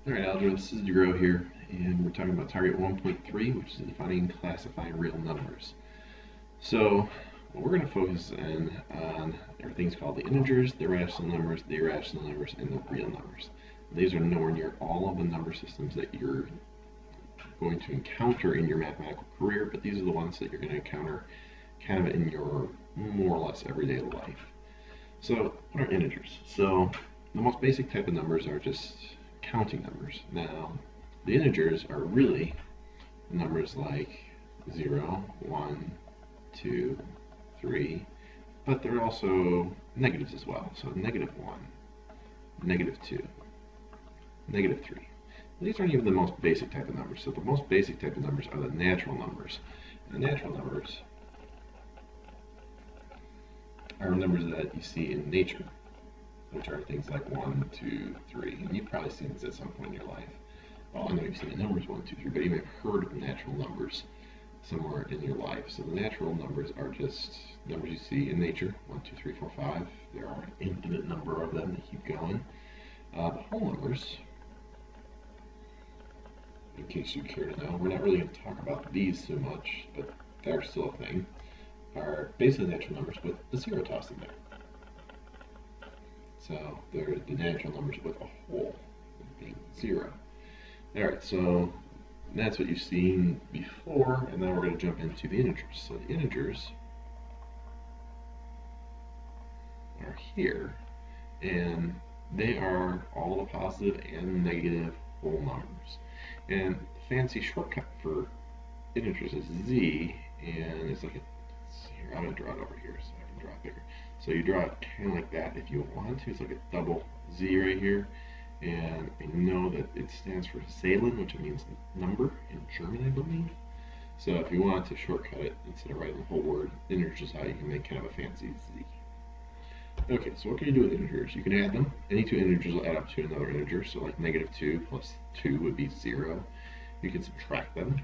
Alright, Algebra, this is DeGrow here, and we're talking about target 1.3, which is defining and classifying real numbers. So, what we're going to focus on are things called the integers, the rational numbers, the irrational numbers, and the real numbers. These are nowhere near all of the number systems that you're going to encounter in your mathematical career, but these are the ones that you're going to encounter kind of in your more or less everyday life. So, what are integers? So, the most basic type of numbers are just counting numbers. Now, the integers are really numbers like 0, 1, 2, 3, but they're also negatives as well. So negative 1, negative 2, negative 3. These aren't even the most basic type of numbers. So the most basic type of numbers are the natural numbers. And the natural numbers are numbers that you see in nature, which are things like 1, 2, 3. And you've probably seen this at some point in your life. Well, I know you've seen the numbers 1, 2, 3, but you may have heard of natural numbers somewhere in your life. So the natural numbers are just numbers you see in nature, 1, 2, 3, 4, 5. There are an infinite number of them that keep going. The whole numbers, in case you care to know, we're not really going to talk about these so much, but they're still a thing, are basically natural numbers with a zero tossed in there. So they're the natural numbers with a whole being 0. Alright, so that's what you've seen before, and now we're going to jump into the integers. So the integers are here, and they are all the positive and negative whole numbers. And the fancy shortcut for integers is Z, and it's like a, here, I'm going to draw it over here so I can draw it bigger. So you draw it kind of like that if you want to. It's like a double Z right here. And I know that it stands for Zahlen, which means number in German, I believe. So if you want to shortcut it, instead of writing the whole word, integers is how you can make kind of a fancy Z. Okay, so what can you do with integers? You can add them. Any two integers will add up to another integer. So like negative 2 plus 2 would be 0. You can subtract them.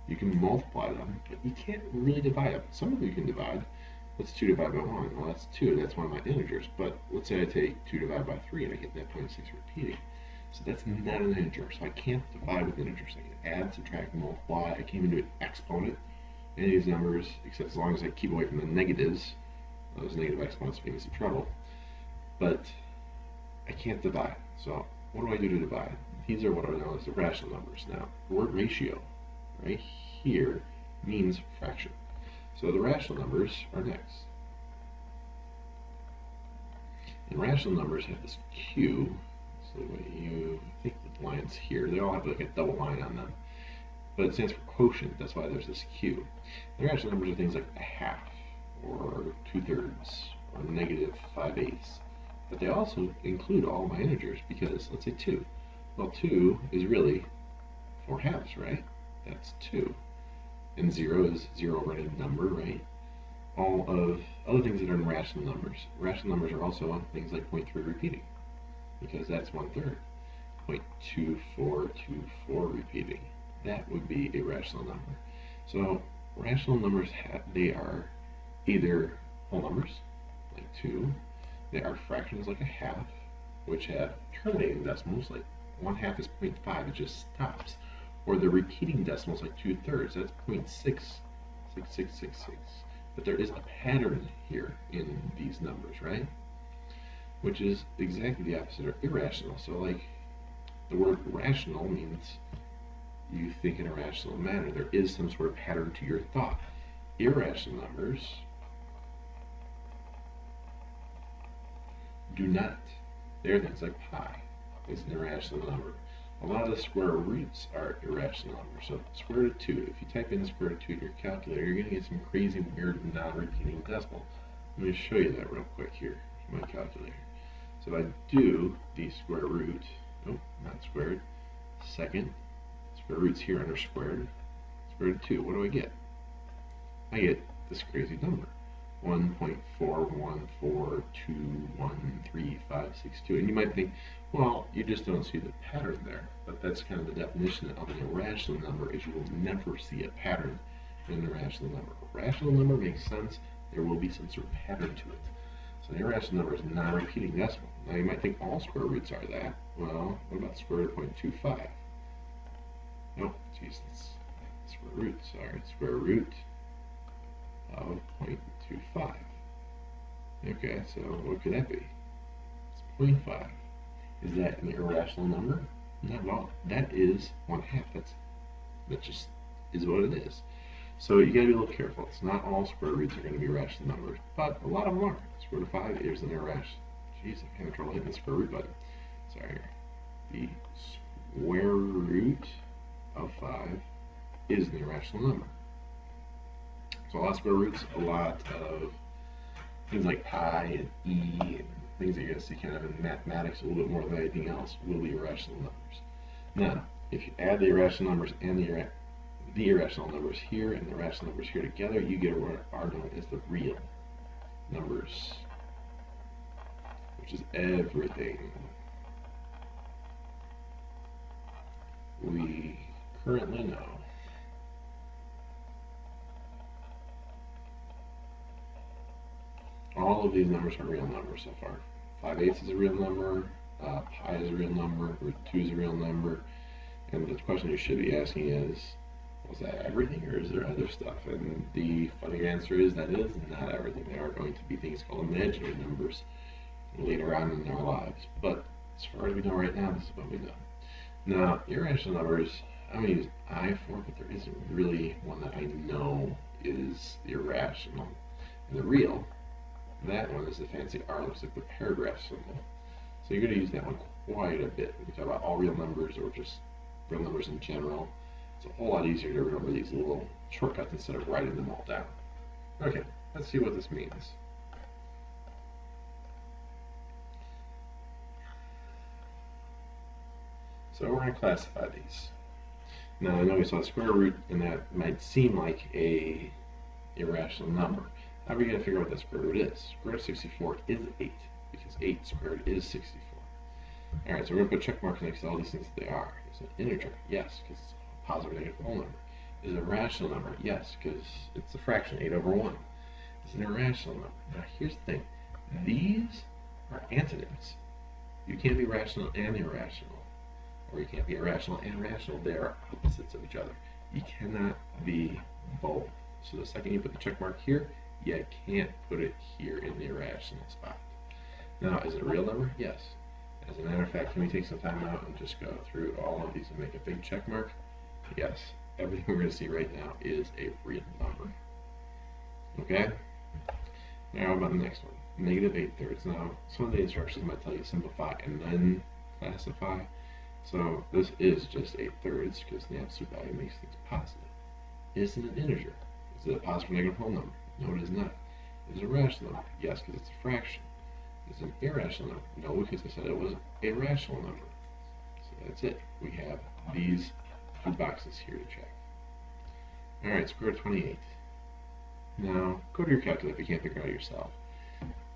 You can multiply them, but you can't really divide them. Some of you can divide. What's 2 divided by 1? Well, that's 2. That's one of my integers. But let's say I take 2 divided by 3 and I get that 0.6 repeating. So that's not an integer. So I can't divide with integers. I can add, subtract, multiply. I can't even do an exponent. Any of these numbers, except as long as I keep away from the negatives. Those negative exponents give me some trouble. But I can't divide. So what do I do to divide? These are what are known as the rational numbers. Now, the word ratio right here means fraction. So the rational numbers are next. And rational numbers have this Q. So you think the lines here, they all have like a double line on them. But it stands for quotient, that's why there's this Q. The rational numbers are things like a half, or 2/3, or negative 5/8. But they also include all my integers, because let's say 2. Well, 2 is really 4 halves, right? That's 2. And 0 is 0 over any number, right? All of other things that are in rational numbers. Rational numbers are also things like 0.3 repeating, because that's 1/3. 0.2424 repeating. That would be a rational number. So rational numbers, they are either whole numbers, like 2. They are fractions like a half, which have terminating decimals, like 1/2 is 0.5, it just stops. Or the repeating decimals like 2/3, that's 0.66666. But there is a pattern here in these numbers, right? Which is exactly the opposite of irrational. So like the word rational means you think in a rational manner. There is some sort of pattern to your thought. Irrational numbers do not. They're things like pi is an irrational number. A lot of the square roots are irrational numbers. So square root of 2, if you type in square root of 2 in your calculator, you're going to get some crazy, weird, non-repeating decimal. Let me show you that real quick here. Here's my calculator. So if I do the square root, nope, not squared, second, square root's here under squared, square root of 2, what do I get? I get this crazy number. 1.414213562. And you might think, well, you just don't see the pattern there. But that's kind of the definition of an irrational number, is you will never see a pattern in an irrational number. A rational number makes sense. There will be some sort of pattern to it. So an irrational number is a non-repeating decimal. Now you might think all square roots are that. Well, what about the square root of 0.25? Nope, geez, that's square root, sorry. Square root of 0.25. Okay, so what could that be? It's 0.5. Is that an irrational number? Not at all. That is 1/2. That just is what it is. So you gotta be a little careful. It's not all square roots are gonna be rational numbers, but a lot of them are. Square root of 5 is an irrational. Jeez, I'm having trouble hitting the square root button. Sorry. The square root of 5 is an irrational number. So a lot of square roots, a lot of things like pi and e and things that you're going to see kind of in mathematics a little bit more than anything else will be irrational numbers. Now, if you add the irrational numbers and the irrational numbers here and the rational numbers here together, you get what are known as the real numbers, which is everything we currently know. All of these numbers are real numbers so far. 5/8 is a real number, pi is a real number, root 2 is a real number, and the question you should be asking is, was that everything or is there other stuff? And the funny answer is that is not everything. There are going to be things called imaginary numbers later on in our lives, but as far as we know right now, this is what we know. Now, irrational numbers, I'm going to use I for, but there isn't really one that I know is irrational. And the real, that one is the fancy R, looks like the paragraph symbol. So you're going to use that one quite a bit when you talk about all real numbers or just real numbers in general. It's a whole lot easier to remember these little shortcuts instead of writing them all down. Okay, let's see what this means. So we're going to classify these. Now I know we saw square root, and that might seem like a irrational number. How are we going to figure out what that square root is? Square root of 64 is 8, because 8 squared is 64. Alright, so we're going to put check marks next to all these things that they are. Is it an integer? Yes, because it's a positive or negative whole number. Is it a rational number? Yes, because it's a fraction, 8 over 1. It's an irrational number. Now here's the thing. These are antonyms. You can't be rational and irrational. Or you can't be irrational and rational. They are opposites of each other. You cannot be both. So the second you put the check mark here, you can't put it here in the irrational spot. Now, is it a real number? Yes. As a matter of fact, can we take some time out and just go through all of these and make a big check mark? Yes. Everything we're going to see right now is a real number. Okay? Now, how about the next one? Negative 8/3. Now, some of the instructions might tell you simplify and then classify. So this is just 8/3 because the absolute value makes things positive. Is it an integer? Is it a positive or negative whole number? No, it is not. Is it a rational number? Yes, because it's a fraction. Is it an irrational number? No, because I said it was a rational number. So that's it. We have these two boxes here to check. Alright, square root of 28. Now, go to your calculator if you can't figure it out yourself.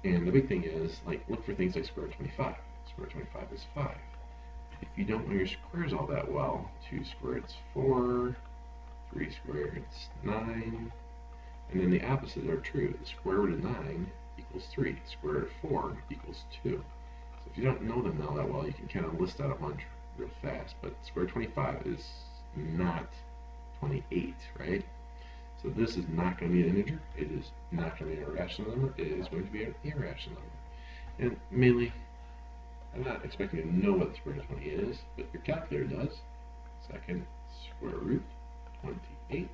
And the big thing is, like, look for things like square root of 25. Square root of 25 is 5. If you don't know your squares all that well, 2 squared is 4, 3 squared is 9, and then the opposite are true. The square root of 9 equals 3. Square root of 4 equals 2. So if you don't know them all that well, you can kind of list out a bunch real fast, but square root of 25 is not 28, right? So this is not going to be an integer. It is not going to be an irrational number. It is going to be an irrational number. And mainly, I'm not expecting you to know what the square root of 28 is, but your calculator does. Second square root 28.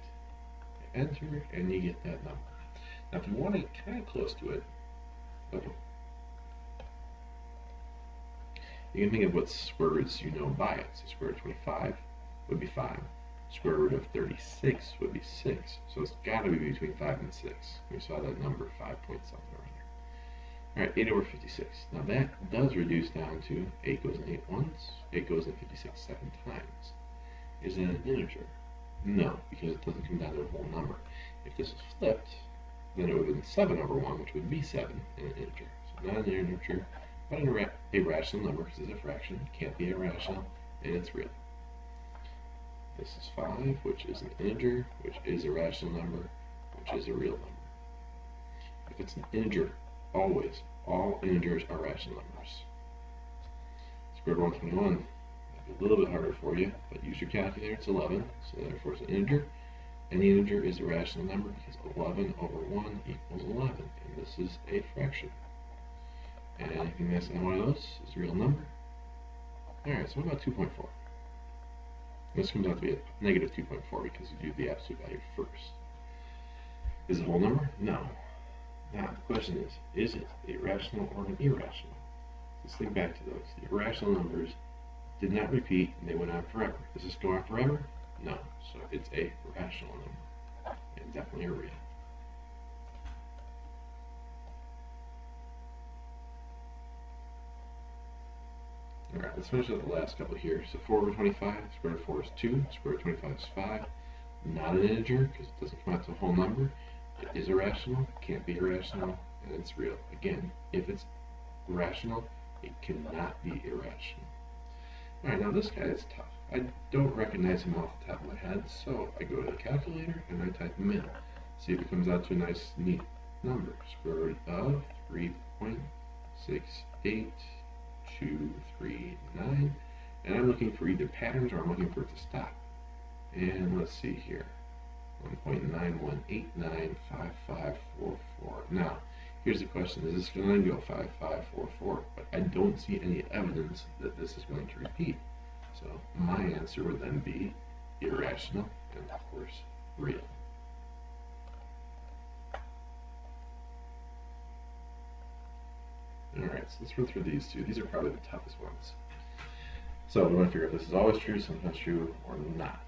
Enter, and you get that number. Now, if you want to get kind of close to it, you can think of what square roots you know by it. So square root of 25 would be 5. Square root of 36 would be 6. So it's got to be between 5 and 6. We saw that number 5 point something around there. Alright, 8 over 56. Now that does reduce down to 8 goes in 8 once, 8 goes in 56 7 times. Is that an integer? No, because it doesn't come down to a whole number. If this is flipped, then it would have been 7 over 1, which would be 7 in an integer. So not an integer, but a rational number, because it's a fraction. It can't be irrational, and it's real. This is 5, which is an integer, which is a rational number, which is a real number. If it's an integer, always, all integers are rational numbers. Square root of 121 might be a little bit harder for you, but use your calculator. It's 11, so therefore it's an integer. Any integer is a rational number because 11 over 1 equals 11, and this is a fraction. And anything less than one of those is a real number. Alright, so what about 2.4? This comes out to be a negative 2.4 because you do the absolute value first. Is it a whole number? No. Now, the question is it a rational or an irrational? Let's think back to those. The irrational numbers did not repeat and they went on forever. Does this go on forever? No. So it's a rational number and definitely a real. Alright, let's finish up the last couple here. So 4 over 25, square root of 4 is 2, square root of 25 is 5. Not an integer because it doesn't come out to a whole number. It is irrational, can't be irrational, and it's real. Again, if it's rational, it cannot be irrational. Alright, now this guy is tough. I don't recognize him off the top of my head, so I go to the calculator and I type him in. See if it comes out to a nice, neat number. Square root of 3.68239. And I'm looking for either patterns or I'm looking for it to stop. And let's see here. 1.91895544. Now, here's the question. Is this going to go 5544? But I don't see any evidence that this is going to repeat. So my answer would then be irrational and, of course, real. Alright, so let's run through these two. These are probably the toughest ones. So we want to figure out if this is always true, sometimes true, or not.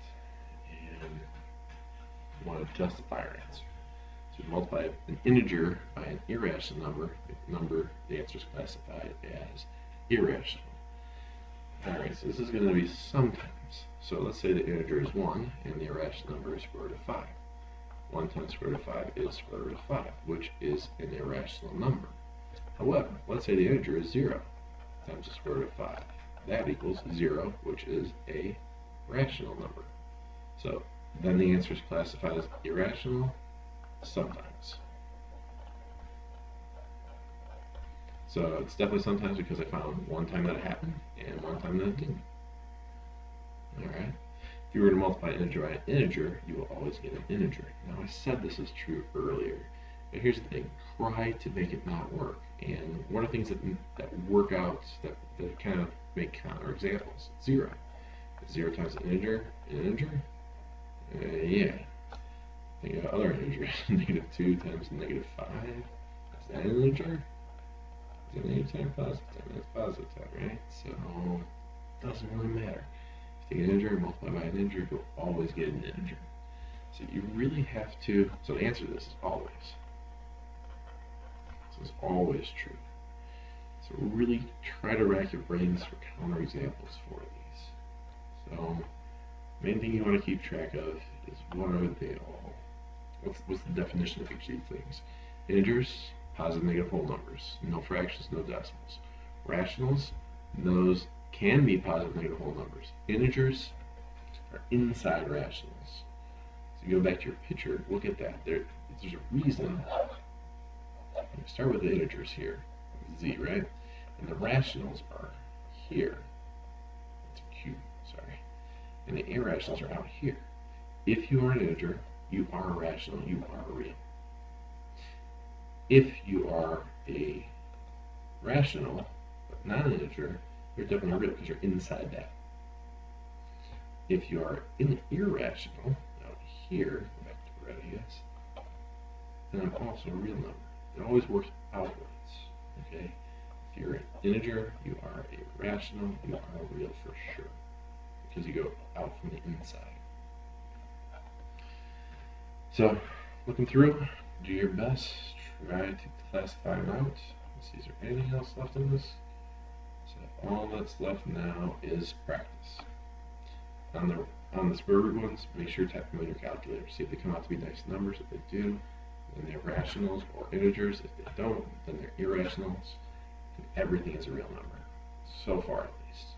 And we want to justify our answer. So we multiply an integer by an irrational number, the answer is classified as irrational. Alright, so this is going to be sometimes. So let's say the integer is 1 and the irrational number is square root of 5. 1 times square root of 5 is square root of 5, which is an irrational number. However, let's say the integer is 0 times the square root of 5. That equals 0, which is a rational number. So then the answer is classified as irrational sometimes. So it's definitely sometimes because I found one time that it happened and one time that it didn't. Alright. If you were to multiply an integer by an integer, you will always get an integer. Now I said this is true earlier, but here's the thing. Try to make it not work. And one of the things that work out, that kind of make counterexamples. 0. 0 times an integer, yeah. Think of other integers. Negative 2 times negative 5. Is that an integer? Is it negative 10 or positive 10? That's positive 10, right? So it doesn't really matter. If you take an integer and multiply by an integer, you'll always get an integer. So you really have to, so the answer to this is always. So it's always true. So really try to rack your brains for counterexamples for these. So main thing you want to keep track of is what are they all? What's the definition of each of these things? Integers, positive, negative whole numbers. No fractions, no decimals. Rationals, those can be positive, negative whole numbers. Integers are inside rationals. So you go back to your picture, look at that. There's a reason. We start with the integers here, z, right? And the rationals are here. It's q, sorry. And the irrationals are out here. If you are an integer, you are a rational, you are real. If you are a rational, but not an integer, you're definitely real because you're inside that. If you are irrational, out here, go back to red, I guess, then I'm also a real number. It always works outwards, okay? If you're an integer, you are a rational, you are real for sure, because you go out from the inside. So, looking through, do your best, try to classify them out. Let's see, is there anything else left in this? So all that's left now is practice. On the square root ones, make sure to type them in your calculator. See if they come out to be nice numbers. If they do, then they're rationals or integers. If they don't, then they're irrationals. And everything is a real number. So far, at least.